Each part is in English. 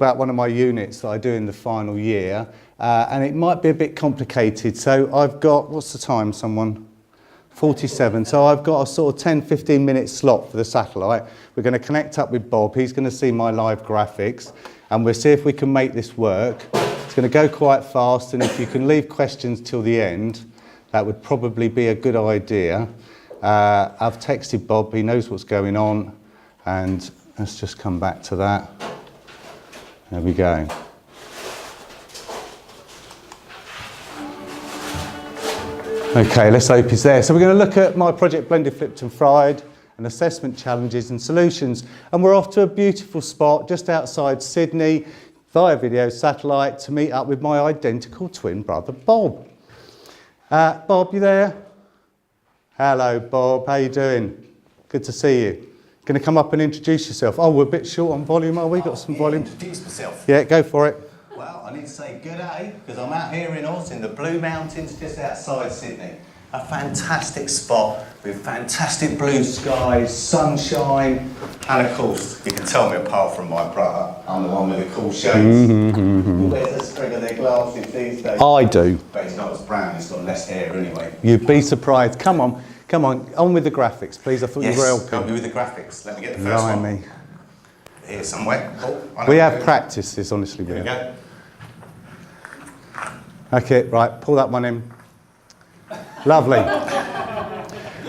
about one of my units that I do in the final year, and it might be a bit complicated. So I've got, what's the time, someone? 47. So I've got a sort of 10-15 minute slot for the satellite. We're going to connect up with Bob. He's going to see my live graphics, and we'll see if we can make this work. It's going to go quite fast, and if you can leave questions till the end, that would probably be a good idea. I've texted Bob. He knows what's going on, and let's just come back to that. There we go. Okay, let's hope he's there. So we're going to look at my project Blended Flipped and Fried and assessment challenges and solutions. And we're off to a beautiful spot just outside Sydney via video satellite to meet up with my identical twin brother, Bob. Bob, you there? Hello, Bob. How you doing? Good to see you. Going to come up and introduce yourself. Oh, we're a bit short on volume, are we? Got some volume? Introduce myself. Yeah, go for it. Well, I need to say good day, because I'm out here in Oz, in the Blue Mountains, just outside Sydney. A fantastic spot with fantastic blue skies, sunshine, and of course, you can tell me apart from my brother, I'm the one with the cool shades. Who wears a string of their glasses these days? I do. But he's not as brown, he's got less hair anyway. You'd be surprised. Come on, on with the graphics, please. I thought you were helping. Help me with the graphics. Let me get the first one. Here somewhere. Oh, we have practiced this, honestly. Here we go. Okay, right, pull that one in. Lovely.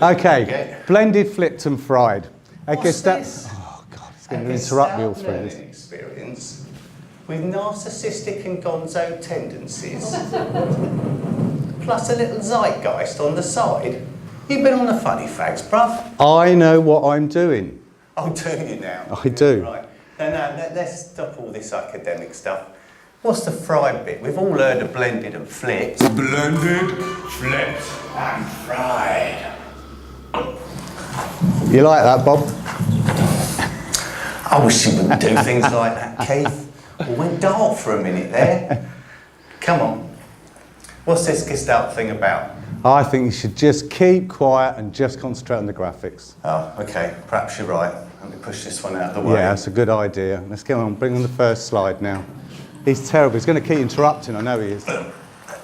Okay, Blended, Flipped and Fried. I guess that's... Oh, God, it's going to interrupt me all through this. Experience with narcissistic and gonzo tendencies, plus a little zeitgeist on the side. You've been on the funny fags, bruv. I know what I'm doing. Oh, do you now? I do. Right. No, let's stop all this academic stuff. What's the fried bit? We've all heard of blended and flipped. Blended, flipped and fried. You like that, Bob? I wish you wouldn't do things like that, Keith. We went dark for a minute there. Come on. What's this Gestalt thing about? I think you should just keep quiet and just concentrate on the graphics. Oh, okay. Perhaps you're right. Let me push this one out of the way. Yeah, that's a good idea. Let's go on. Bring on the first slide now. He's terrible. He's going to keep interrupting. I know he is.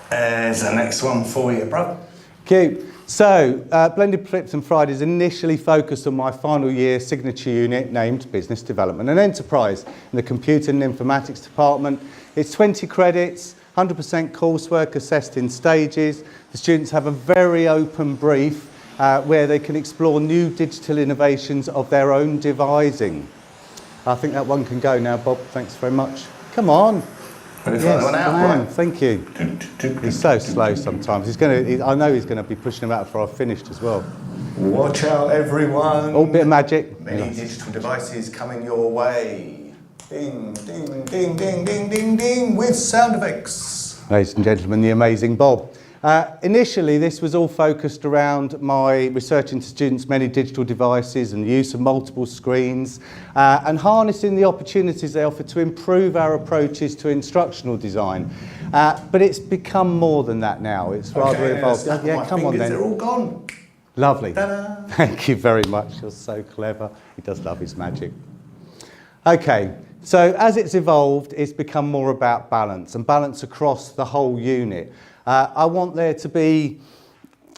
There's the next one for you, bro. Cute. So, Blended, Flipped and Fried is initially focused on my final year signature unit named Business Development and Enterprise in the Computing and Informatics Department. It's 20 credits, 100% coursework assessed in stages. The students have a very open brief where they can explore new digital innovations of their own devising. I think that one can go now, Bob. Thanks very much. Come on. Yes, one out, right? Thank you. He's so slow sometimes. I know he's going to be pushing him out before I've finished as well. Watch out, everyone. Oh, bit of magic. Many digital devices coming your way. Ding, ding, ding, ding, ding, ding, ding, with sound effects. Ladies and gentlemen, the amazing Bob. Initially, this was all focused around my research into students' many digital devices and the use of multiple screens and harnessing the opportunities they offer to improve our approaches to instructional design. But it's become more than that now. It's rather evolved. Yeah, come on then. They're all gone. Lovely. Ta-da. Thank you very much. You're so clever. He does love his magic. Okay. So as it's evolved, it's become more about balance and balance across the whole unit. I want there to be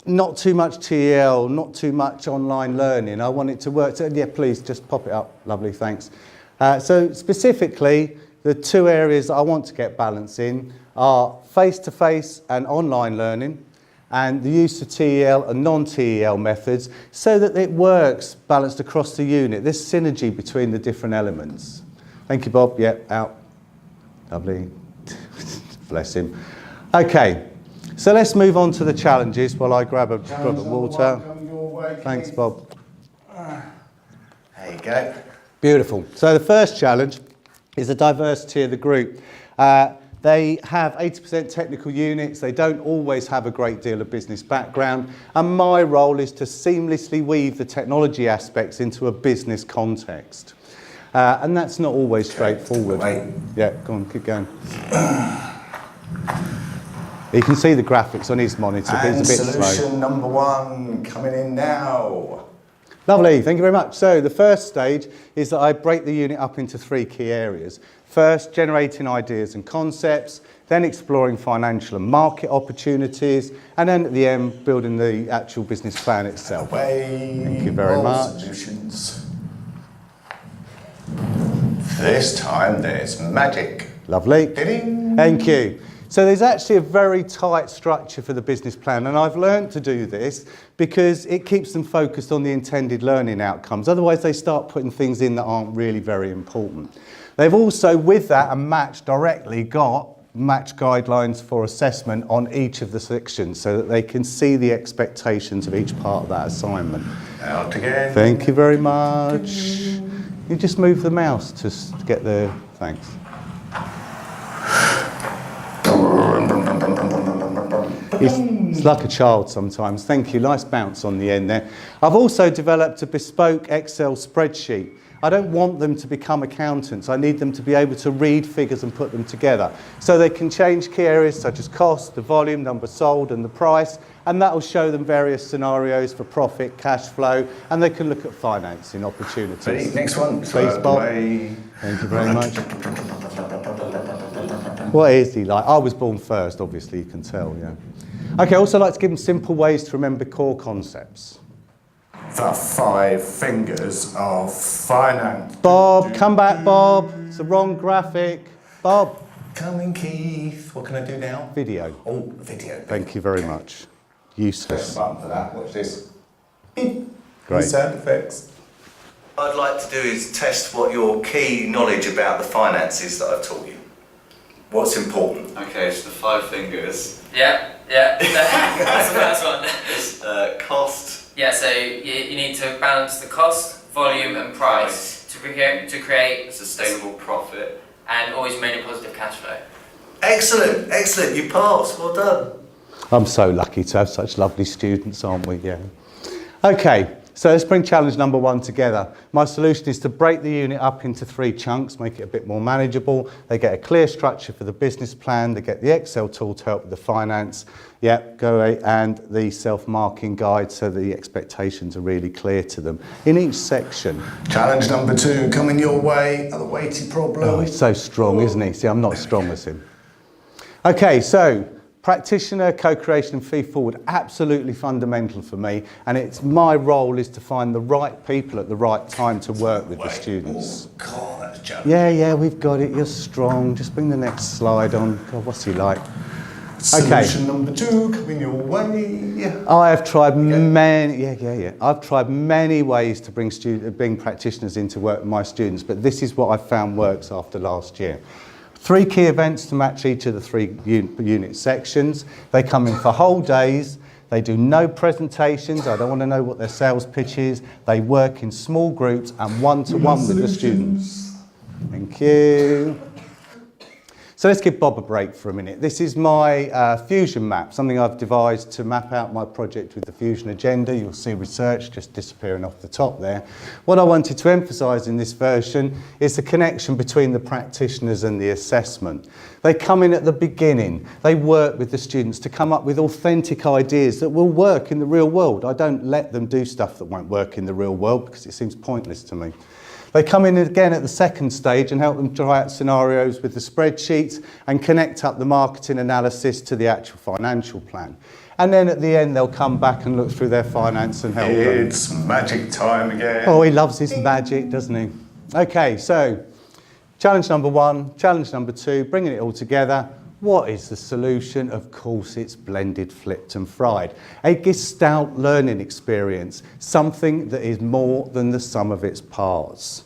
not too much TEL, not too much online learning. I want it to work. So, yeah, please just pop it up. Lovely, thanks. So specifically, the two areas that I want to get balance in are face-to-face and online learning, and the use of TEL and non-TEL methods so that it works balanced across the unit. This synergy between the different elements. Thank you, Bob. Yep, out. Lovely. Bless him. Okay, so let's move on to the challenges while I grab a drop of water. Thanks, Bob. There you go. Beautiful. So the first challenge is the diversity of the group. They have 80% technical units. They don't always have a great deal of business background. And my role is to seamlessly weave the technology aspects into a business context. And that's not always straightforward. Wait. Yeah, go on, keep going. You can see the graphics on his monitor, but it's a bit slow. Solution number one coming in now. Lovely, thank you very much. So the first stage is that I break the unit up into three key areas. First, generating ideas and concepts, then exploring financial and market opportunities, and then at the end, building the actual business plan itself. Thank you very much. Solutions. This time there's magic. Lovely. Ding. Thank you. So there's actually a very tight structure for the business plan, and I've learned to do this because it keeps them focused on the intended learning outcomes. Otherwise, they start putting things in that aren't really very important. They've also, with that and matched directly, got match guidelines for assessment on each of the sections so that they can see the expectations of each part of that assignment. Out again. Thank you very much. You just move the mouse to get the... Thanks. It's like a child sometimes. Thank you. Nice bounce on the end there. I've also developed a bespoke Excel spreadsheet. I don't want them to become accountants. I need them to be able to read figures and put them together. So they can change key areas such as cost, the volume, number sold, and the price, and that will show them various scenarios for profit, cash flow, and they can look at financing opportunities. Ready? Next one. Please, Bob. Thank you very much. What is he like? I was born first, obviously, you can tell, yeah. Okay, I also like to give them simple ways to remember core concepts. The 5 fingers of finance. Bob, come back, Bob. It's the wrong graphic. Bob. Coming, Keith. What can I do now? Video. Oh, video. Thank you very much. Useless. Press the button for that. Watch this. Great. Sound effects. What I'd like to do is test what your key knowledge about the finances that I've taught you. What's important? Okay, so the 5 fingers. Yeah. That's the first one. Cost. Yeah, so you need to balance the cost, volume and price to create Sustainable profit. and always maintain positive cash flow. Excellent, excellent. You passed. Well done. I'm so lucky to have such lovely students, aren't we? Yeah. Okay, so let's bring challenge number 1 together. My solution is to break the unit up into 3 chunks, make it a bit more manageable. They get a clear structure for the business plan. They get the Excel tool to help with the finance. And the self-marking guide so the expectations are really clear to them in each section. Challenge number 2 coming your way. Another weighty problem. Oh, he's so strong, isn't he? See, I'm not as strong as him. Okay, so practitioner co-creation and feed forward, absolutely fundamental for me, and it's my role is to find the right people at the right time to work with the students. Oh, God, that's challenging. Yeah, we've got it. You're strong. Just bring the next slide on. God, what's he like? Solution number 2 coming your way. I have tried many. I've tried many ways to bring practitioners in to work with my students, but this is what I found works after last year. 3 key events to match each of the 3 unit sections. They come in for whole days. They do no presentations. I don't want to know what their sales pitch is. They work in small groups and one-to-one with the students. Thank you. So let's give Bob a break for a minute. This is my Fusion map, something I've devised to map out my project with the Fusion agenda. You'll see research just disappearing off the top there. What I wanted to emphasise in this version is the connection between the practitioners and the assessment. They come in at the beginning. They work with the students to come up with authentic ideas that will work in the real world. I don't let them do stuff that won't work in the real world because it seems pointless to me. They come in again at the second stage and help them try out scenarios with the spreadsheets and connect up the marketing analysis to the actual financial plan. And then at the end, they'll come back and look through their finance and help them. It's magic time again. Oh, he loves his magic, doesn't he? Okay, so challenge number 1, challenge number 2, bringing it all together. What is the solution? Of course, it's blended, flipped and fried. A Gestalt learning experience, something that is more than the sum of its parts.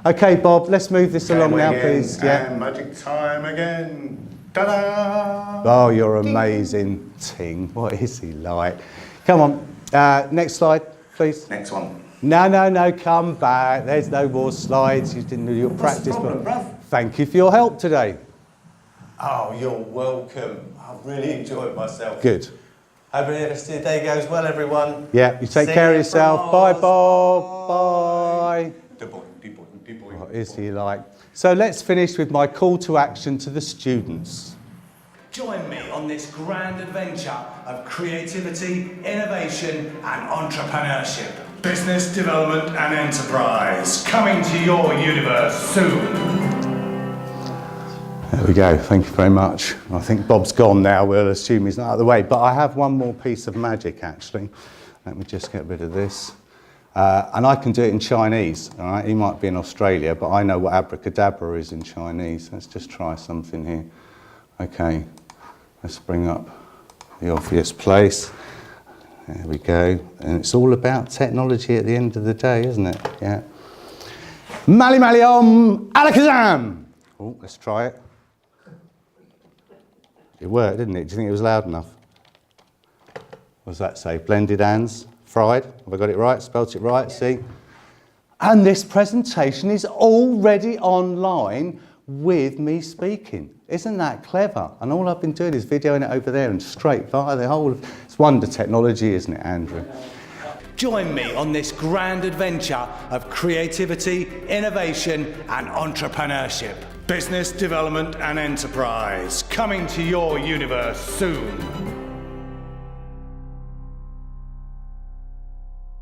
Okay, Bob, let's move this along now, please. And magic time again. Ta-da! Oh, you're amazing, Ting. What is he like? Come on, next slide, please. Next one. No, come back. There's no more slides. You didn't do your practice. What's the problem, bruv? Thank you for your help today. Oh, you're welcome. I've really enjoyed myself. Good. Hope the rest of the day goes well, everyone. Yeah, you take care of yourself. Bye, Bob. Bye. What is he like? So let's finish with my call to action to the students. Join me on this grand adventure of creativity, innovation and entrepreneurship. Business development and enterprise, coming to your universe soon. There we go, thank you very much. I think Bob's gone now, we'll assume he's not out of the way, but I have one more piece of magic actually. Let me just get rid of this. And I can do it in Chinese, all right? He might be in Australia, but I know what abracadabra is in Chinese. Let's just try something here. Okay, let's bring up the obvious place. There we go. And it's all about technology at the end of the day, isn't it? Yeah. Mali mali om alakazam. Oh, let's try it. It worked, didn't it? Do you think it was loud enough? What does that say? Blended hands, fried. Have I got it right? Spelt it right, see? And this presentation is already online with me speaking. Isn't that clever? And all I've been doing is videoing it over there and straight via the whole of... It's wonder technology, isn't it, Andrew? Join me on this grand adventure of creativity, innovation and entrepreneurship. Business development and enterprise, coming to your universe soon.